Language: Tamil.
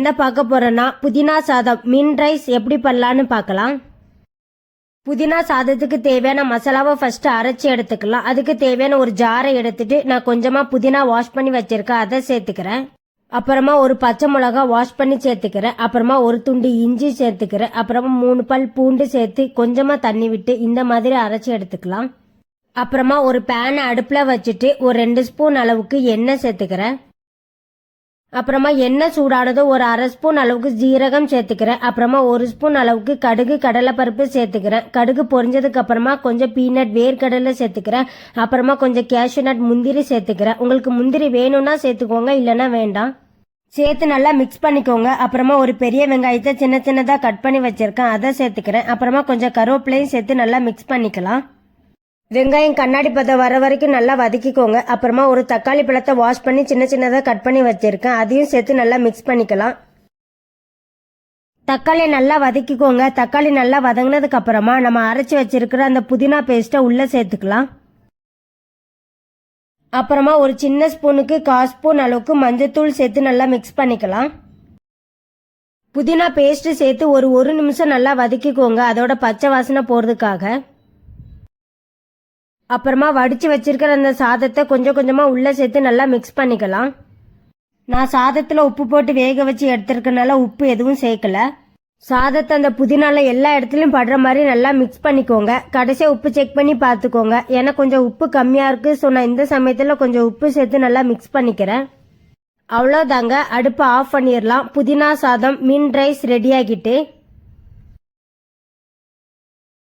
என்ன பார்க்க போறோன்னா புதினா சாதம் மீன் ரைஸ் எப்படி பண்ணலான்னு பார்க்கலாம். புதினா சாதத்துக்கு தேவையான மசாலாவை ஃபர்ஸ்ட் அரைச்சி எடுத்துக்கலாம். அதுக்கு தேவையான ஒரு ஜாரை எடுத்துட்டு நான் கொஞ்சமா புதினா வாஷ் பண்ணி வச்சிருக்கேன், அதை சேர்த்துக்கிறேன். அப்புறமா ஒரு பச்சை மிளகா வாஷ் பண்ணி சேர்த்துக்கிறேன். அப்புறமா ஒரு துண்டு இஞ்சி சேர்த்துக்கிறேன். அப்புறமா 3 பல் பூண்டு சேர்த்து கொஞ்சமா தண்ணி விட்டு இந்த மாதிரி அரைச்சி எடுத்துக்கலாம். அப்புறமா ஒரு பேனை அடுப்புல வச்சுட்டு ஒரு 2 ஸ்பூன் அளவுக்கு எண்ணெய் சேர்த்துக்கிறேன். அப்புறமா எண்ணெய் சூடானதோ ஒரு 1/2 ஸ்பூன் அளவுக்கு ஜீரகம் சேர்த்துக்கிறேன். அப்புறமா 1 ஸ்பூன் அளவுக்கு கடுகு கடலைப்பருப்பு சேர்த்துக்கிறேன். கடுகு பொரிஞ்சதுக்கு அப்புறமா கொஞ்சம் பீனட் வேர்க்கடலை சேர்த்துக்கிறேன். அப்புறமா கொஞ்சம் கேஷ்யூ நட் முந்திரி சேர்த்துக்கிறேன். உங்களுக்கு முந்திரி வேணும்னா சேர்த்துக்கோங்க, இல்லைன்னா வேண்டாம். சேர்த்து நல்லா மிக்ஸ் பண்ணிக்கோங்க. அப்புறமா ஒரு பெரிய வெங்காயத்தை சின்ன சின்னதாக கட் பண்ணி வச்சிருக்கேன், அதை சேர்த்துக்கிறேன். அப்புறமா கொஞ்சம் கருவேப்பிலையும் சேர்த்து நல்லா மிக்ஸ் பண்ணிக்கலாம். வெங்காயம் கண்ணாடி பதம் வர வரைக்கும் நல்லா வதக்கிக்கோங்க. அப்புறமா ஒரு தக்காளி பழத்தை வாஷ் பண்ணி சின்ன சின்னதாக கட் பண்ணி வச்சிருக்கேன், அதையும் சேர்த்து நல்லா மிக்ஸ் பண்ணிக்கலாம். தக்காளி நல்லா வதக்கிக்கோங்க. தக்காளி நல்லா வதங்கினதுக்கு அப்புறமா நம்ம அரைச்சி வச்சிருக்கிற அந்த புதினா பேஸ்ட்டை உள்ள சேர்த்துக்கலாம். அப்புறமா ஒரு சின்ன ஸ்பூனுக்கு 1/4 ஸ்பூன் அளவுக்கு மஞ்சத்தூள் சேர்த்து நல்லா மிக்ஸ் பண்ணிக்கலாம். புதினா பேஸ்ட் சேர்த்து ஒரு நிமிஷம் நல்லா வதக்கிக்கோங்க, அதோட பச்சை வாசனை போறதுக்காக. அப்புறமா வடிச்சு வச்சிருக்கிற அந்த சாதத்தை கொஞ்சம் கொஞ்சமா உள்ள சேர்த்து நல்லா மிக்ஸ் பண்ணிக்கலாம். நான் சாதத்துல உப்பு போட்டு வேக வச்சு எடுத்திருக்கனால உப்பு எதுவும் சேர்க்கல. சாதத்தை அந்த புதினால எல்லா இடத்துலயும் படுற மாதிரி நல்லா மிக்ஸ் பண்ணிக்கோங்க. கடைசியா உப்பு செக் பண்ணி பார்த்துக்கோங்க, ஏன்னா கொஞ்சம் உப்பு கம்மியா இருக்கு. ஸோ நான் இந்த சமயத்துல கொஞ்சம் உப்பு சேர்த்து நல்லா மிக்ஸ் பண்ணிக்கிறேன். அவ்வளோதாங்க, அடுப்பை ஆஃப் பண்ணிடலாம். புதினா சாதம் மீன் ரைஸ் ரெடி ஆகிட்டு